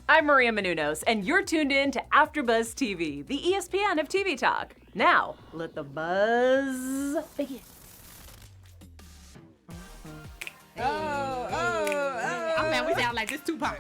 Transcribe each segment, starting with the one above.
I'm Maria Menounos, and you're tuned in to AfterBuzz TV, the ESPN of TV talk. Now, let the buzz begin. Oh man, we sound like this Tupac.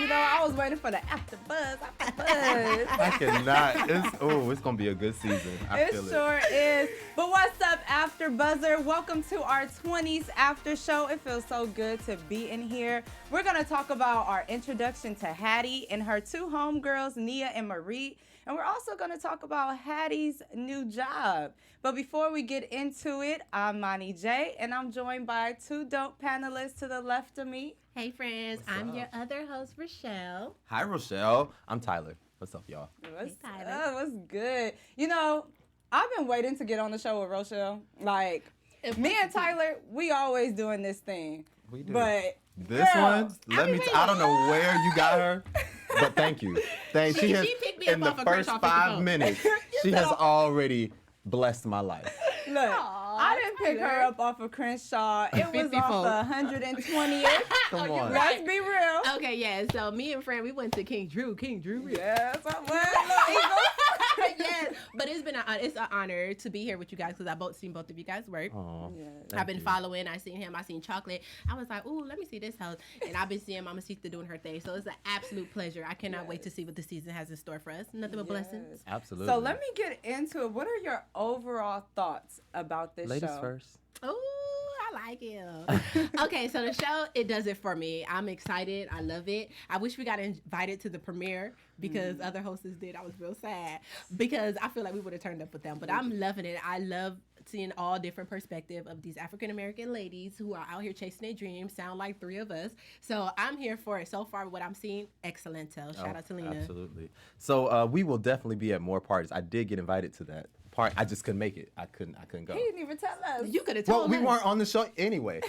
I was waiting for the AfterBuzz. I cannot. It's gonna be a good season. It sure is. But what's up, AfterBuzzer? Welcome to our 20s after show. It feels so good to be in here. We're gonna talk about our introduction to Hattie and her two homegirls, Nia and Marie. And we're also going to talk about Hattie's new job. But before we get into it, I'm Imani J, and I'm joined by two dope panelists to the left of me. Hey, friends. I'm your other host, Rochelle. Hi, Rochelle. I'm Tyler. What's up, y'all? What's good? I've been waiting to get on the show with Rochelle. Like, me and Tyler, we always doing this thing. We do. But this one, I don't know where you got her, but thank you. She picked me up in the off of first Crenshaw 5 minutes, she has already blessed my life. Look, I didn't pick her up off of Crenshaw. It was off the 120th. Come on. Let's be real. Okay, yeah. So me and Fran, we went to King Drew. Yes, I went. Yes, but it's an honor to be here with you guys because I've seen both of you guys work. Yes. I've been following. I seen him. I seen Chocolate. I was like, ooh, let me see this house. And I've been seeing Mama Sita doing her thing. So it's an absolute pleasure. I cannot wait to see what the season has in store for us. Nothing but blessings. Absolutely. So let me get into it. What are your overall thoughts about this Ladies show? first. Oh, I like it. Okay, so the show, it does it for me. I'm excited. I love it. I wish we got invited to the premiere because other hosts did. I was real sad because I feel like we would have turned up with them. But I'm loving it. I love seeing all different perspective of these African-American ladies who are out here chasing their dreams. Sound like three of us. So I'm here for it. So far, what I'm seeing, excellent. Shout out to Lena. Absolutely. So we will definitely be at more parties. I did get invited to that part. I just couldn't make it. I couldn't go. He didn't even tell us. You could have told Well, us. we weren't on the show anyway.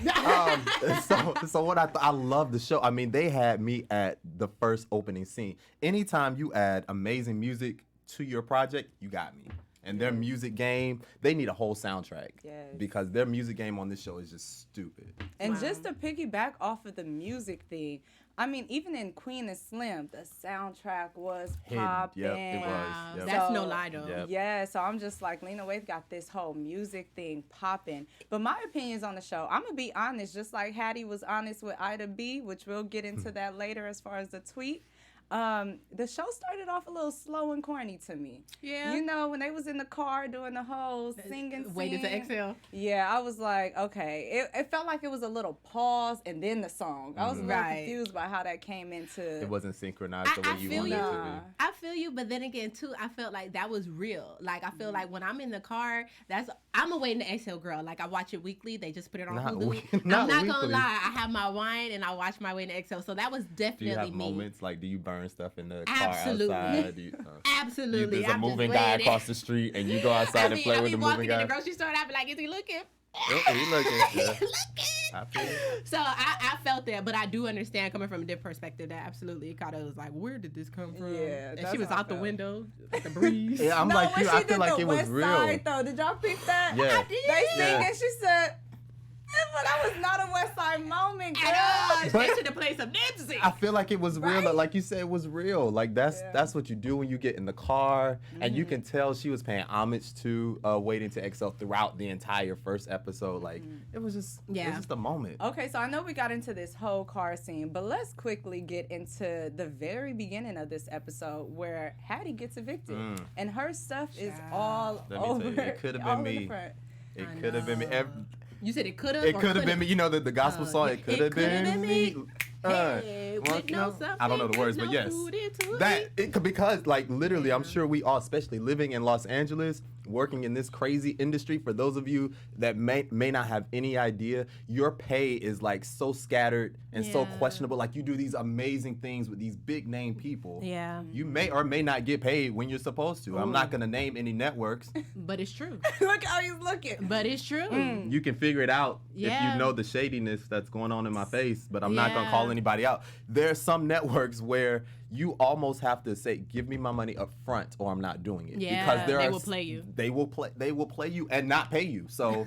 So what I love the show. I mean, they had me at the first opening scene. Anytime you add amazing music to your project, you got me. And their music game, they need a whole soundtrack. Yes. Because their music game on this show is just stupid. And just to piggyback off of the music thing, I mean, even in Queen and Slim, the soundtrack was popping. Yep, it was. Wow. Yep. That's no lie, though. Yep. Yeah, so I'm just like, Lena Waithe got this whole music thing popping. But my opinions on the show, I'm going to be honest, just like Hattie was honest with Ida B, which we'll get into that later as far as the tweet. The show started off a little slow and corny to me. Yeah. You know, when they was in the car doing the whole singing Waited to exhale. Yeah, I was like, okay. It felt like it was a little pause and then the song. I was a little confused by how that came into. It wasn't synchronized the way you wanted it to be. I feel you, but then again, too, I felt like that was real. Like, I feel like when I'm in the car, I'm a waiting to exhale girl. Like, I watch it weekly. They just put it on Hulu. I'm not going to lie. I have my wine and I watch my waiting to exhale. So that was definitely me. Do you have moments, like, do you burn stuff in the Absolutely. car outside? Absolutely. There's a moving guy across the street and you go outside and play with the moving guy. I be walking in the grocery store and I be like, is he looking? He looking. Yeah. I feel it. So I felt that, but I do understand coming from a different perspective that absolutely kind of was like, where did this come from? Yeah, and she was out the window, like the breeze. Yeah, I'm like you. I feel like it was real. Side, though. Did y'all peep that? Yeah. I did. They sing and she said, but that was not a West Side moment, girl. They should have played some Nipsey. I feel like it was real. Like you said, it was real. Like that's what you do when you get in the car, and you can tell she was paying homage to Waiting to Exhale throughout the entire first episode. Like it was just a moment. Okay, so I know we got into this whole car scene, but let's quickly get into the very beginning of this episode where Hattie gets evicted, and her stuff is all Let me over. tell you, it could have been me. It could have been me. You said it could have. It could have been me. You know the gospel song. It could have been me. Hey, with no I don't know the words, but yes, because like literally, I'm sure we all, especially living in Los Angeles, working in this crazy industry. For those of you that may not have any idea, your pay is like so scattered and so questionable. Like you do these amazing things with these big name people. Yeah, you may or may not get paid when you're supposed to. I'm not gonna name any networks, but it's true. Look how he's looking. But it's true. You can figure it out if you know the shadiness that's going on in my face. But I'm not gonna call anybody out. There's some networks where you almost have to say, "Give me my money up front, or I'm not doing it." Yeah, because they will play you. They will play you and not pay you. So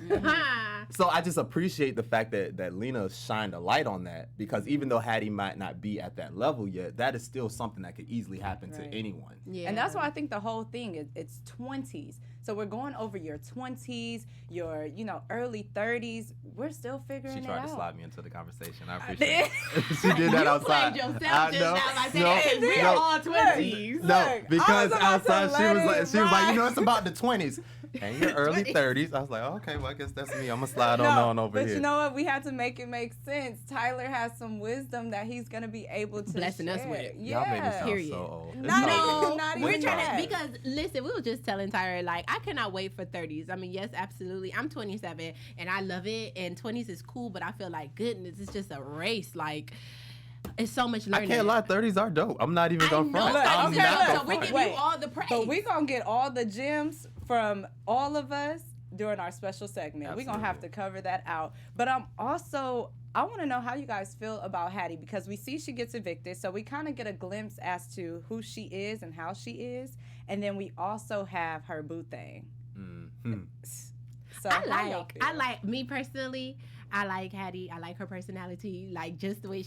So I just appreciate the fact that Lena shined a light on that, because even though Hattie might not be at that level yet, that is still something that could easily happen to anyone. Yeah. And that's why I think the whole thing is it's 20s. So we're going over your 20s, your early 30s. We're still figuring it out. She tried to slide me into the conversation. I appreciate it. She did that outside. You played yourself just now by saying, hey, we're all 20s. No, because outside she was like, it's about the 20s. And your early 30s. I was like, okay, well, I guess that's me. I'm going to slide on over here. But you know what? We had to make it make sense. Tyler has some wisdom that he's going to be able to blessing share. us with. Yeah. Y'all made me sound so old. Not we're even trying that. to, because listen, we were just telling Tyler, like, I cannot wait for 30s. I mean, yes, absolutely. I'm 27 and I love it, and 20s is cool, but I feel like, goodness, it's just a race. Like, it's so much learning. I can't lie, 30s are dope. I'm not even going to front. So we give you all the praise. But we're going to get all the gems from all of us during our special segment. We're going to have to cover that out. But I want to know how you guys feel about Hattie, because we see she gets evicted, so we kind of get a glimpse as to who she is and how she is. And then we also have her boo thing. Mm-hmm. So I like me personally. I like Hattie. I like her personality. Like, just the way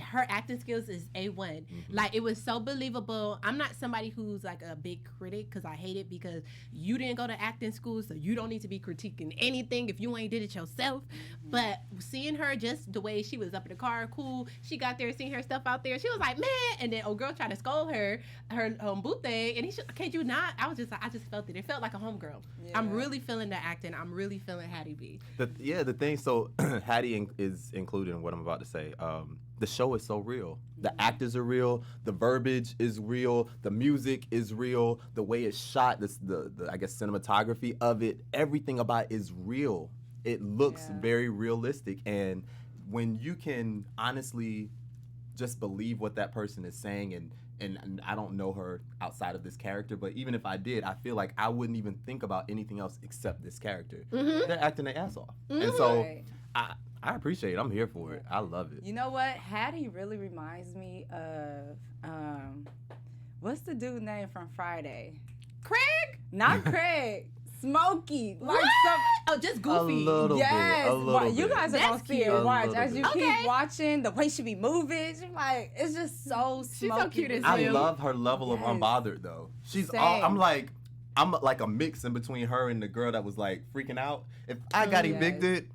her acting skills is A1. Mm-hmm. Like, it was so believable. I'm not somebody who's like a big critic, because I hate it, because you didn't go to acting school, so you don't need to be critiquing anything if you ain't did it yourself. Mm-hmm. But seeing her, just the way she was up in the car, cool. She got there, seeing her stuff out there. She was like, man. And then old girl tried to scold her boo thing. And he said, can't you not? I just felt it. It felt like a homegirl. Yeah. I'm really feeling the acting. I'm really feeling Hattie B. The thing, so Hattie is included in what I'm about to say. The show is so real. The actors are real. The verbiage is real. The music is real. The way it's shot, the I guess cinematography of it, everything about it is real. It looks very realistic. And when you can honestly just believe what that person is saying, and I don't know her outside of this character, but even if I did, I feel like I wouldn't even think about anything else except this character. Mm-hmm. They're acting their ass off. Mm-hmm. And so I appreciate it. I'm here for it. I love it. You know what? Hattie really reminds me of, what's the dude name from Friday? Craig? Not Craig. Smokey. Like just Goofy. Yes. Bit. You guys are going to see it. Watch. As you keep watching, the way she be moving, she's like, it's just so Smokey. She's so cute as I love her level of unbothered, though. She's all, I'm like a mix in between her and the girl that was like freaking out. If I got evicted,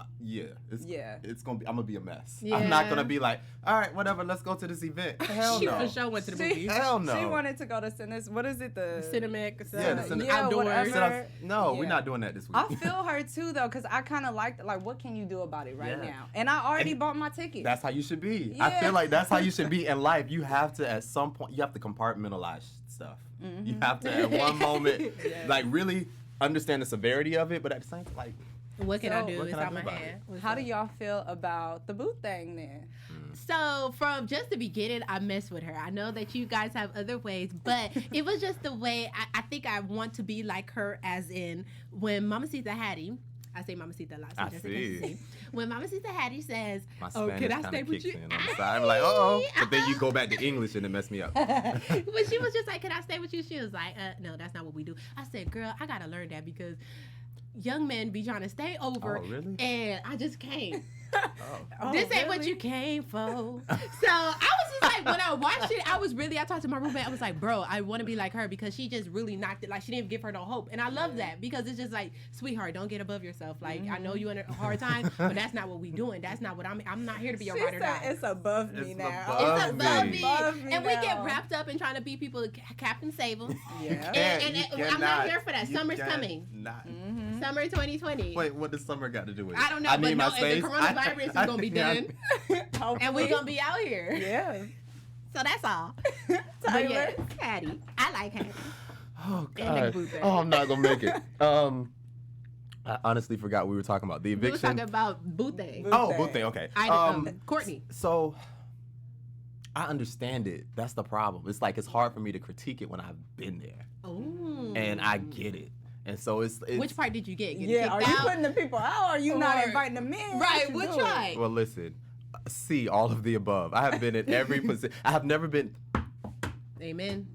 it's gonna be. I'm gonna be a mess. Yeah. I'm not gonna be like, all right, whatever. Let's go to this event. Hell no. She for sure went to the movies. Hell no. She wanted to go to what is it? The Cinemax. Outdoors. We're not doing that this week. I feel her too though, because I kind of like what can you do about it right now? And I already bought my ticket. That's how you should be. Yeah. I feel like that's how you should be in life. You have to, at some point, you have to compartmentalize stuff. Mm-hmm. You have to at one moment like really understand the severity of it, but at the same time, like, what can I do? It's out my hand. How do y'all feel about the boot thing then? So from just the beginning, I messed with her. I know that you guys have other ways, but it was just the way I think I want to be like her, as in when Mamacita Hattie, I say Mamacita a lot. So I see. When Mamacita Hattie says, can I stay with you? On the side. I'm like, but then you go back to English and it messed me up. When she was just like, can I stay with you? She was like, no, that's not what we do. I said, girl, I got to learn that, because young men be trying to stay over, and I just can't. This ain't what you came for. So I was just like, when I watched it, I talked to my roommate, I was like, bro, I want to be like her, because she just really knocked it. Like, she didn't give her no hope. And I love that, because it's just like, sweetheart, don't get above yourself. Like, I know you're in a hard time, but that's not what we doing. That's not what I'm not here to be your ride or die. It's above me now. It's above me. And we get wrapped up in trying to be people, Captain Save 'em. Yeah. And I'm not here for that. Summer's coming. Summer 2020. Wait, what does summer got to do with it? I don't know, but no, the coronavirus is going to be done. And we're going to be out here. Yeah. So that's all. Tyler. Yes, Hattie. I like Hattie. Oh, God. I'm not going to make it. I honestly forgot we were talking about the eviction. We were talking about Boothang. Boothang, okay. Courtney. So, I understand it. That's the problem. It's like, it's hard for me to critique it when I've been there. Ooh. And I get it. And so it's which part did you get? Are you putting the people out, or are you not inviting them in? Right, which one? Well, listen, see all of the above. I have been in every position. I have never been. Amen.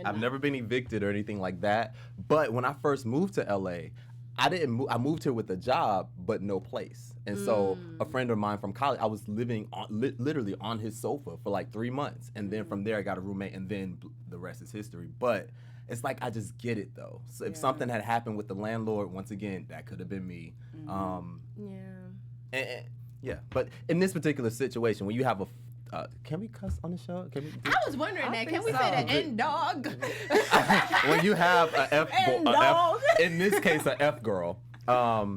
I've never been evicted or anything like that. But when I first moved to LA, I didn't move. I moved here with a job, but no place. And so a friend of mine from college, I was living literally on his sofa for like 3 months. And then from there, I got a roommate, and then the rest is history. But it's like, I just get it, though. So if something had happened with the landlord, once again, that could have been me. Yeah. But in this particular situation, when you have a can we cuss on the show? Can we I was wondering that. Can we say the N dog? when you have in this case, a F girl, I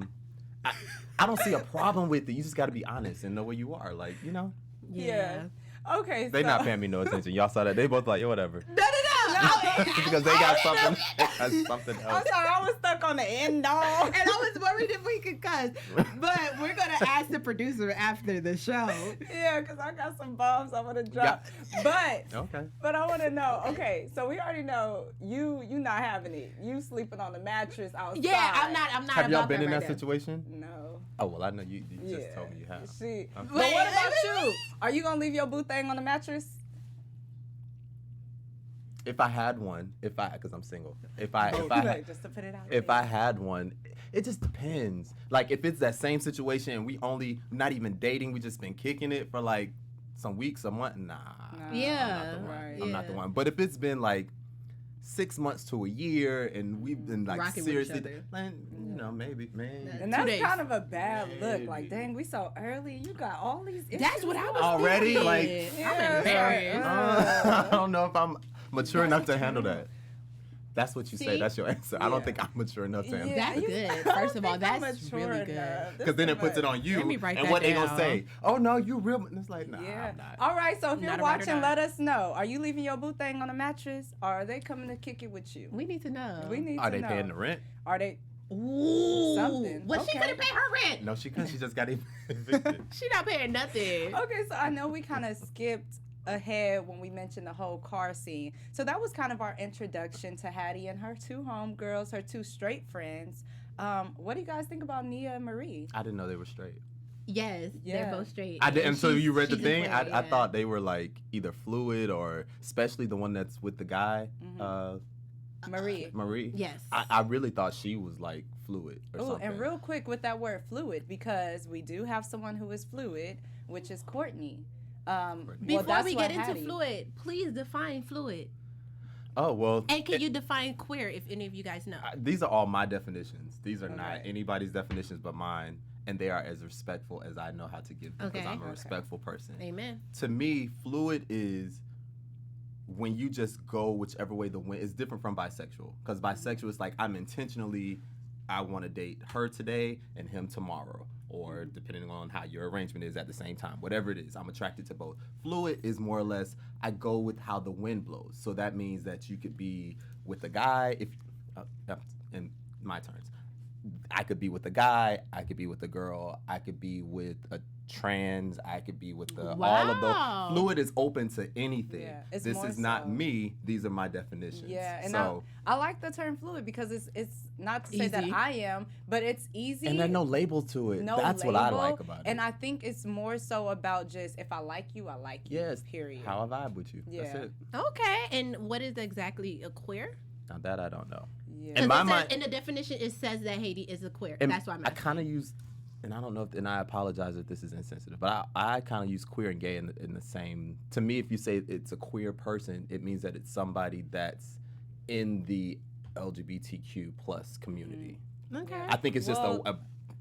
don't see a problem with it. You just got to be honest and know where you are. Like, you know? Yeah. Okay. They not paying me no attention. Y'all saw that. They both like, yo, whatever. No. Because they got something else. I'm sorry, I was stuck on the end dog. And I was worried if we could cuss. But we're going to ask the producer after the show. Yeah, because I got some bombs I want to drop. But I want to know, okay, so we already know you not having it. You sleeping on the mattress outside. Yeah, I'm not Have y'all about been in that right situation? No. Oh, well, I know you just told me you have. But what about you? Are you going to leave your boo thing on the mattress? If I had one, because I'm single, just to put it out. If I had one, it just depends. Like, if it's that same situation and we only not even dating, we just been kicking it for like some weeks, a month, nah. Yeah. I'm not the one. But if it's been like 6 months to a year and we've been like rocking seriously, with each like, you know, maybe. And that's kind of a bad look. Like, dang, we so early. You got all these issues. That's what I was already thinking. like. I'm embarrassed. I don't know if I'm mature enough to handle that. That's what you say. That's your answer. I don't think I'm mature enough to handle that. That's good. First of all, that's really good. Because then it puts it on you. And what they going to say? Oh, no, you real. And it's like, nah, I'm not. All right, so if you're watching, let us know. Are you leaving your boo thing on a mattress? Or are they coming to kick it with you? We need to know. Are they paying the rent? Are they? Ooh. Something. Well, she couldn't pay her rent. No, she couldn't. She just got evicted. She not paying nothing. Okay, so I know we kind of skipped ahead when we mentioned the whole car scene. So that was kind of our introduction to Hattie and her two homegirls, her two straight friends. What do you guys think about Nia and Marie? I didn't know they were straight. Yes, they're both straight. I did, and so you read the thing? I thought they were like either fluid or, especially the one that's with the guy. Marie. Yes. I really thought she was like fluid or something. And real quick with that word fluid, because we do have someone who is fluid, which is Courtney. Before we get into fluid, please define fluid. Oh, well. And can you define queer, if any of you guys know? These are all my definitions. These are not anybody's definitions but mine. And they are as respectful as I know how to give them, because I'm a respectful person. Amen. To me, fluid is when you just go whichever way the wind is. Different from bisexual. Because bisexual is like, I want to date her today and him tomorrow. Or depending on how your arrangement is at the same time. Whatever it is, I'm attracted to both. Fluid is more or less, I go with how the wind blows. So that means that you could be with a guy, in my terms. I could be with a guy, I could be with a girl, I could be with a trans, I could be with all of those. Fluid is open to anything. Yeah, this is not me. These are my definitions. Yeah, and so, I like the term fluid because it's not to say that I am, but it's easy. And there's no label to it. That's what I like about it. And I think it's more so about just, if I like you, I like you. Yes, period. How I vibe with you. Yeah. That's it. Okay, and what is exactly a queer? Now that I don't know. Yeah. In my mind, in the definition, it says that Haiti is a queer. That's why I'm asking. I kind of use, and I don't know if, and I apologize if this is insensitive, but I kind of use queer and gay in the same. To me, if you say it's a queer person, it means that it's somebody that's in the LGBTQ plus community. Okay. I think it's just I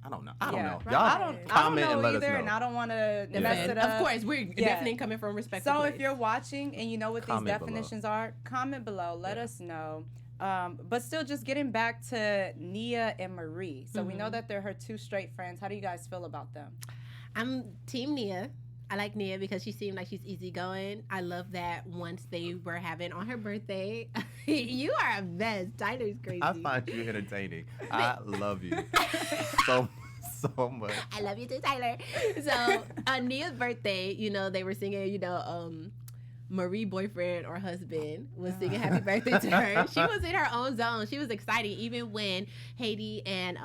don't know. I don't know. Right. Y'all comment and let us know. And I don't want to mess it up. Of course, we're definitely coming from respect. So if you're watching and you know what these definitions are, comment below. Let us know. But still, just getting back to Nia and Marie. So we know that they're her two straight friends. How do you guys feel about them? I'm team Nia. I like Nia because she seemed like she's easygoing. I love that once they were having on her birthday. You are a mess. Tyler's crazy. I find you entertaining. I love you so much. I love you too, Tyler. So on Nia's birthday, they were singing, Marie boyfriend or husband was singing happy birthday to her. She was in her own zone. She was excited even when Hattie and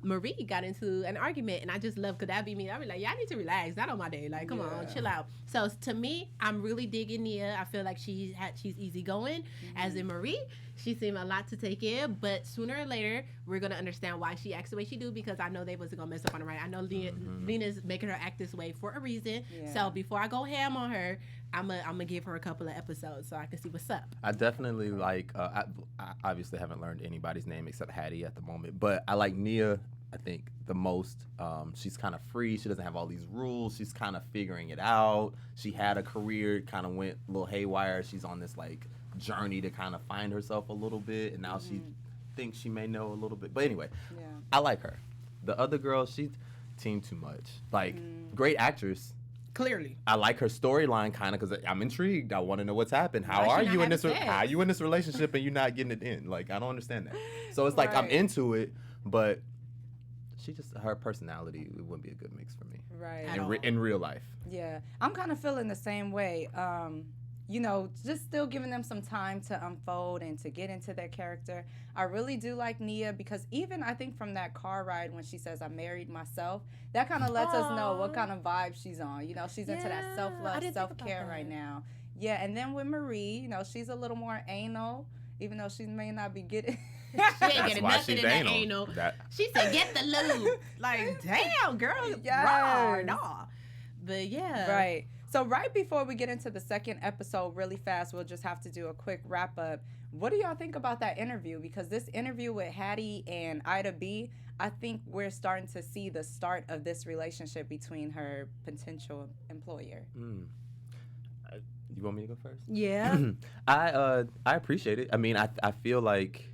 Marie got into an argument. And I just love, because that'd be me. I'd be like, yeah, I need to relax. Not on my day. Like, come on, chill out. So to me, I'm really digging Nia. I feel like she's easygoing. As in Marie, she seemed a lot to take in. But sooner or later, we're going to understand why she acts the way she do, because I know they wasn't going to mess up on her right. I know Lena's making her act this way for a reason. Yeah. So before I go ham on her, I'm gonna give her a couple of episodes so I can see what's up. I definitely like. I obviously haven't learned anybody's name except Hattie at the moment, but I like Nia. I think the most. She's kind of free. She doesn't have all these rules. She's kind of figuring it out. She had a career, kind of went a little haywire. She's on this like journey to kind of find herself a little bit, and now she thinks she may know a little bit. But anyway, I like her. The other girl, she seemed too much. Like great actress. Clearly, I like her storyline kind of because I'm intrigued. I want to know what's happened. How are you in this? How are you in this relationship and you're not getting it in? Like I don't understand that. So it's like I'm into it, but she just her personality it wouldn't be a good mix for me. Right. In real life. Yeah, I'm kind of feeling the same way. You know, just still giving them some time to unfold and to get into their character. I really do like Nia because even I think from that car ride when she says I married myself, that kind of lets us know what kind of vibe she's on. You know, she's into that self-love, self-care right now. Yeah, and then with Marie, you know, she's a little more anal, even though she may not be getting... She ain't getting nothing in that anal. She said, get the lube. Like, damn, girl. Yes. Nah. But yeah. Right. So right before we get into the second episode really fast, we'll just have to do a quick wrap up. What do y'all think about that interview? Because this interview with Hattie and Ida B, I think we're starting to see the start of this relationship between her potential employer. You want me to go first? Yeah. I appreciate it. I mean, I feel like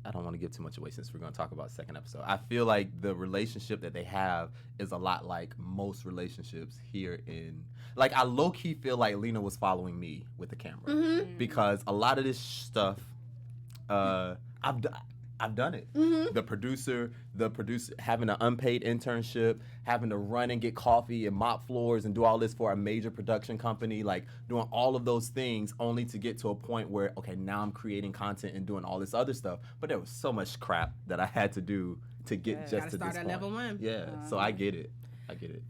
I don't want to give too much away since we're going to talk about the second episode. I feel like the relationship that they have is a lot like most relationships here in... Like, I low-key feel like Lena was following me with the camera. Because a lot of this stuff, I've done it. The producer having an unpaid internship, having to run and get coffee and mop floors and do all this for a major production company, like doing all of those things only to get to a point where, okay, now I'm creating content and doing all this other stuff. But there was so much crap that I had to do to get just to this point. Gotta start at level 1. Yeah, so I get it.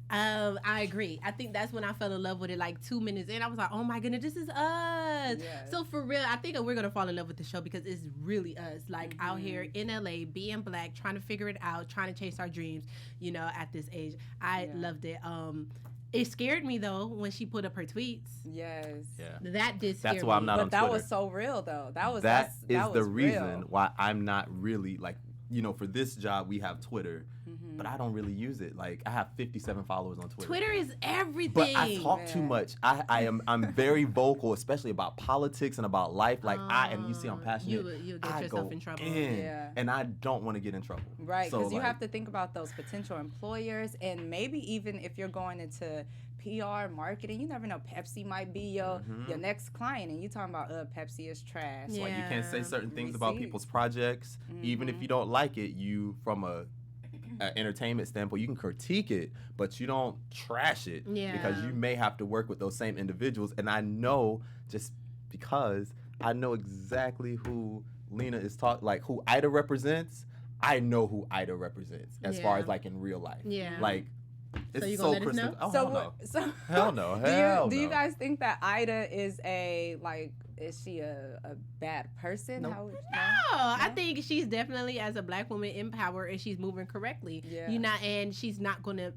I agree. I think that's when I fell in love with it. Like 2 minutes in, I was like, "Oh my goodness, this is us." Yes. So for real, I think we're gonna fall in love with the show because it's really us. Like out here in LA, being black, trying to figure it out, trying to chase our dreams. You know, at this age, I loved it. It scared me though when she put up her tweets. Yes. Yeah. That did scare me. That's why I'm not on Twitter. But that was so real though. That is the reason why I'm not really like. You know, for this job, we have Twitter, but I don't really use it. Like, I have 57 followers on Twitter. Twitter is everything. But I talk too much. I'm very vocal, especially about politics and about life. Like, and you see I'm passionate. You'll get yourself in trouble. And I don't want to get in trouble. Right, because you have to think about those potential employers, and maybe even if you're going into PR, marketing, you never know. Pepsi might be your next client, and you talking about Pepsi is trash. That's why you can't say certain things about people's projects, even if you don't like it. You, from a entertainment standpoint, you can critique it, but you don't trash it because you may have to work with those same individuals. And I know just because I know exactly who Lena is talking, like who Ida represents. I know who Ida represents as far as like in real life. Yeah, like. It's so you gonna let us know? Oh, hell no. Do you guys think that Ida is is she a bad person? Nope. No, I think she's definitely, as a black woman, empowered, and she's moving correctly. Yeah. And she's not gonna.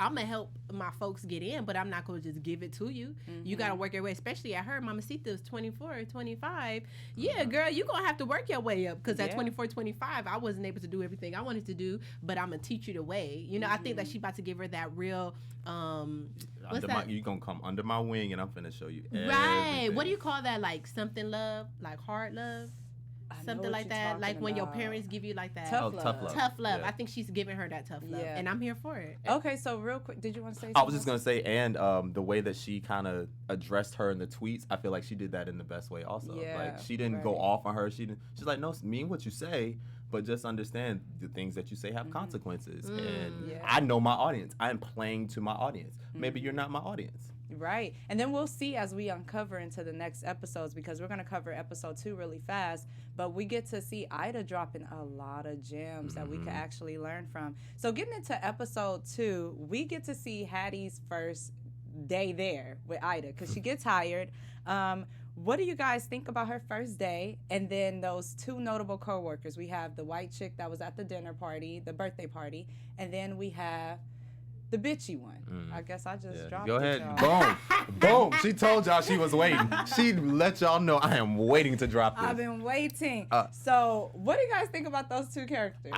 I'm gonna help my folks get in, but I'm not gonna just give it to you. You gotta work your way, especially at her. Mamacita's 24, 25. Yeah, girl, you gonna have to work your way up because at 24, 25, I wasn't able to do everything I wanted to do, but I'm gonna teach you the way. You know, I think that she's about to give her that real. You gonna come under my wing, and I'm finna show you. Right. Everything. What do you call that? Like something love, like hard love. Something like that, like when your parents give you like that tough love. Tough love. Yeah. I think she's giving her that tough love, and I'm here for it. Okay, so real quick, did you want to say something? I was just gonna say, and the way that she kind of addressed her in the tweets, I feel like she did that in the best way. Also, like she didn't go off on her. She's like, no, mean what you say, But just understand the things that you say have consequences. And Yeah. I know my audience. I am playing to my audience. Maybe you're not my audience. Right. And then we'll see as we uncover into the next episodes, because we're going to cover episode 2 really fast. But we get to see Ida dropping a lot of gems that we can actually learn from. So getting into episode 2, we get to see Hattie's first day there with Ida because she gets hired. What do you guys think about her first day? And then those 2 notable co-workers. We have the white chick that was at the dinner party, the birthday party. And then we have the bitchy one. I guess I just dropped Go it, ahead. y'all. Boom. Boom. She told y'all she was waiting. She let y'all know I am waiting to drop this. I've been waiting. So what do you guys think about those 2 characters?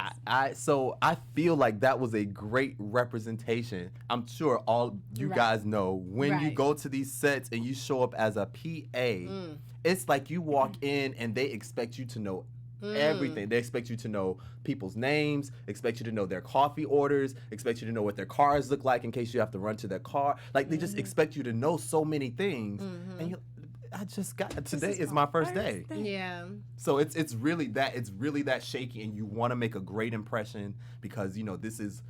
So I feel like that was a great representation. I'm sure all you guys know when you go to these sets and you show up as a PA, it's like you walk in and they expect you to know everything. They expect you to know people's names, expect you to know their coffee orders, expect you to know what their cars look like in case you have to run to their car. Like they just expect you to know so many things. And I just got today is my first day. Yeah. So it's really that shaky, and you want to make a great impression because this is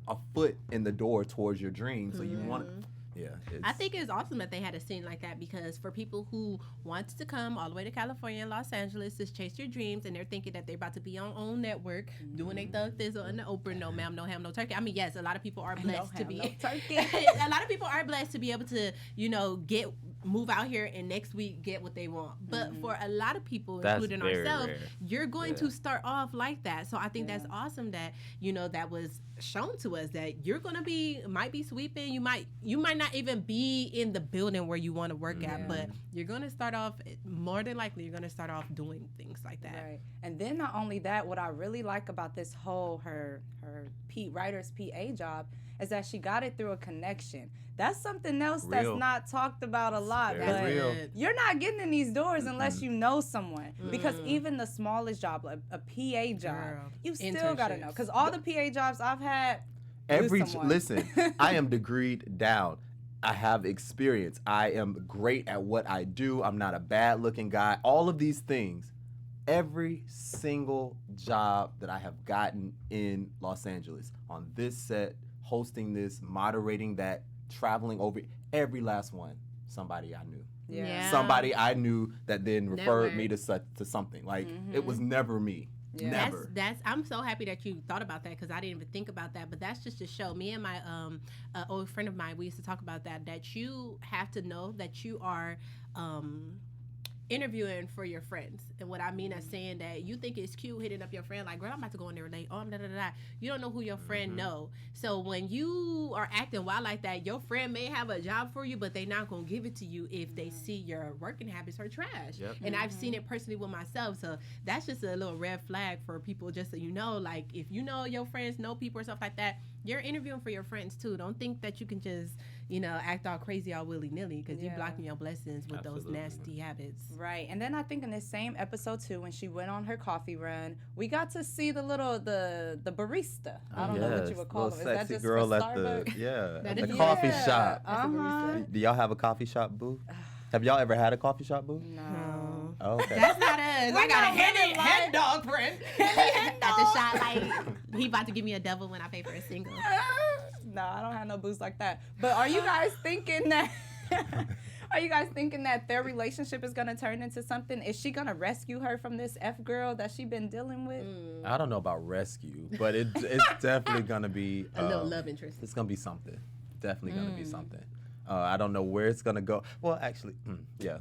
a foot in the door towards your dream. So you want to. Yeah, I think it's awesome that they had a scene like that because for people who want to come all the way to California and Los Angeles to chase your dreams and they're thinking that they're about to be on own network doing their thug thizzle and the Oprah, no ma'am, no ham, no turkey. I mean, yes, a lot of people are blessed to be a lot of people are blessed to be able to, move out here and next week get what they want. But for a lot of people, including ourselves, you're going to start off like that. So I think that's awesome that, that was shown to us that you're going to might be sweeping. You might not even be in the building where you want to work at, but you're going to start off, more than likely, you're going to start off doing things like that. Right. And then not only that, what I really like about this whole, her writer's PA job is that she got it through a connection. That's something else that's not talked about a lot. But you're not getting in these doors unless you know someone. Because even the smallest job, like a PA job, you still got to know. Because all the PA jobs I've had, listen, I am degreed down. I have experience. I am great at what I do. I'm not a bad looking guy. All of these things. Every single job that I have gotten in Los Angeles, on this set, hosting this, moderating that, traveling over, every last one, somebody I knew. Yeah. Somebody I knew that then referred me to something. Like, it was never me. Yeah. Never. That's I'm so happy that you thought about that because I didn't even think about that. But that's just to show me and my old friend of mine, we used to talk about that you have to know that you are interviewing for your friends. And what I mean is saying that you think it's cute hitting up your friend like, girl, I'm about to go in there late. Oh, I'm da-da-da-da. You don't know who your friend know. So when you are acting wild like that, your friend may have a job for you, but they're not going to give it to you if they see your working habits are trash. Yep. And I've seen it personally with myself. So that's just a little red flag for people, just so you know. Like, if you know your friends know people or stuff like that, you're interviewing for your friends too. Don't think that you can just, act all crazy, all willy-nilly, because you're blocking your blessings with those nasty habits. Right. And then I think in this same episode too, when she went on her coffee run, we got to see the barista. I don't know what you would call them. Is that just girl for at Starbucks? the coffee shop. Do y'all have a coffee shop booth? Have y'all ever had a coffee shop booth? No. Oh, okay. That's not us. I got a head dog friend. At the shop, like, he about to give me a double when I pay for a single. No, I don't have no booths like that. But are you guys thinking that... Are you guys thinking that their relationship is going to turn into something? Is she going to rescue her from this F-girl that she's been dealing with? I don't know about rescue, but it's definitely going to be... a little love interest. It's going to be something. Definitely going to be something. I don't know where it's going to go. Well, actually, yeah.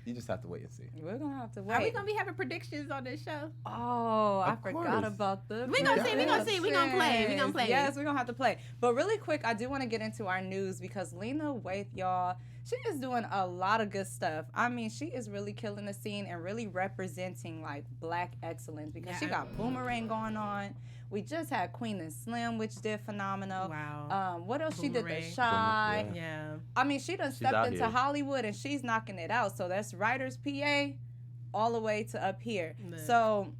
You just have to wait and see. We're going to have to wait. Are we going to be having predictions on this show? Oh, I forgot about the We're going to see. We're going to see. We're going to play. We're going to play. Yes, we're going to have to play. But really quick, I do want to get into our news because Lena Waithe, y'all, she is doing a lot of good stuff. I mean, she is really killing the scene and really representing, like, Black excellence because she got Boomerang going on. We just had Queen and Slim, which did phenomenal. Wow. What else? Boomerang. She did The Shy. Yeah. I mean, she done stepped into Hollywood and she's knocking it out. So that's writer's PA all the way to up here. So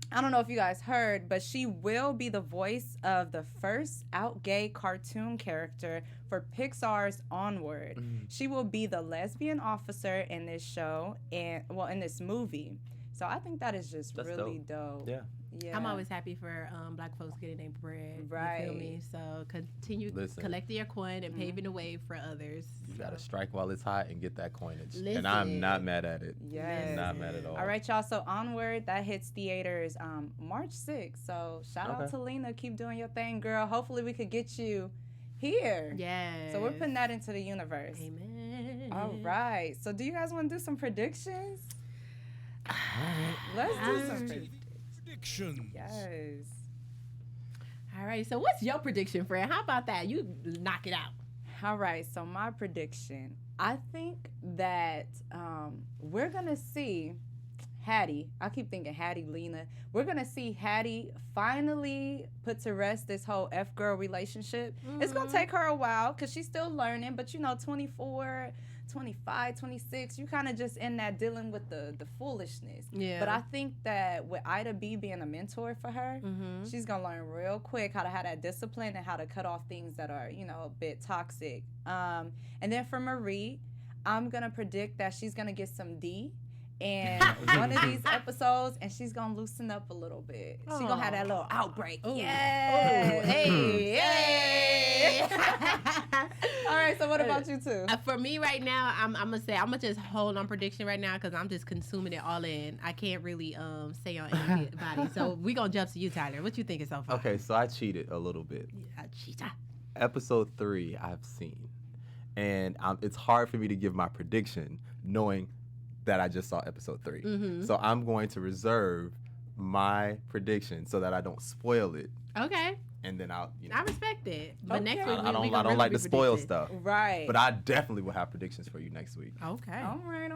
I don't know if you guys heard, but she will be the voice of the first out gay cartoon character for Pixar's Onward. She will be the lesbian officer in this show in this movie. So I think that is just really dope. Yeah. Yeah. I'm always happy for Black folks getting their bread. Right. You feel me? So continue collecting your coin and paving the way for others. You gotta strike while it's hot and get that coinage. Listen. And I'm not mad at it. Yes. Not mad at all. All right, y'all. So Onward, that hits theaters March 6th. So shout out to Lena. Keep doing your thing, girl. Hopefully we could get you here. Yeah. So we're putting that into the universe. Amen. All right. So do you guys want to do some predictions? Let's do some predictions. Yes. All right. So what's your prediction, Fred? How about that? You knock it out. All right. So my prediction, I think that we're going to see Hattie. I keep thinking Hattie, Lena. We're going to see Hattie finally put to rest this whole F-girl relationship. It's going to take her a while because she's still learning. But, 24, 25, 26, you kind of just in that dealing with the foolishness. Yeah. But I think that with Ida B being a mentor for her, she's going to learn real quick how to have that discipline and how to cut off things that are, a bit toxic. And then for Marie, I'm going to predict that she's going to get some D in one of these episodes, and she's going to loosen up a little bit. She's going to have that little outbreak. Ooh. Yeah. Hey. All right, so what about you two? For me right now, I'm going to just hold on prediction right now because I'm just consuming it all in. I can't really say on anybody. So we're going to jump to you, Tyler. What you thinking so far? Okay, so I cheated a little bit. Episode 3 I've seen. And it's hard for me to give my prediction knowing that I just saw episode 3. So I'm going to reserve my prediction so that I don't spoil it. Okay. And then I'll, I respect it. But next week, I don't like to spoil stuff. Right. But I definitely will have predictions for you next week. Okay. All right.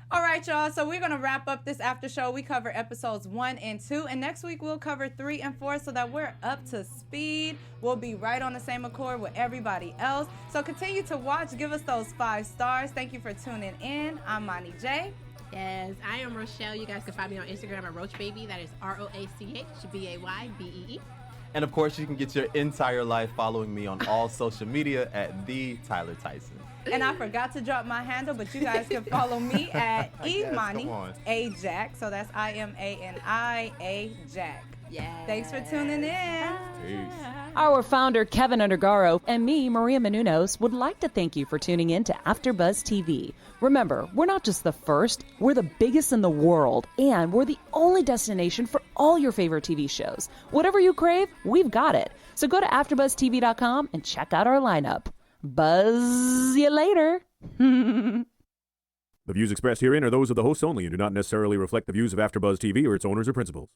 All right, y'all. So we're going to wrap up this after show. We cover episodes 1 and 2. And next week, we'll cover 3 and 4 so that we're up to speed. We'll be right on the same accord with everybody else. So continue to watch. Give us those 5 stars. Thank you for tuning in. I'm Imani J. Yes, I am Rochelle. You guys can find me on Instagram at RoachBaby. That is RoachBaybee. And of course, you can get your entire life following me on all social media at the Tyler Tyson. And I forgot to drop my handle, but you guys can follow me at Imani A Jack. So that's IMANI Jack. Yeah. Thanks for tuning in. Peace. Our founder, Kevin Undergaro, and me, Maria Menounos, would like to thank you for tuning in to AfterBuzz TV. Remember, we're not just the first, we're the biggest in the world, and we're the only destination for all your favorite TV shows. Whatever you crave, we've got it. So go to AfterBuzzTV.com and check out our lineup. Buzz you later. The views expressed herein are those of the hosts only and do not necessarily reflect the views of AfterBuzz TV or its owners or principals.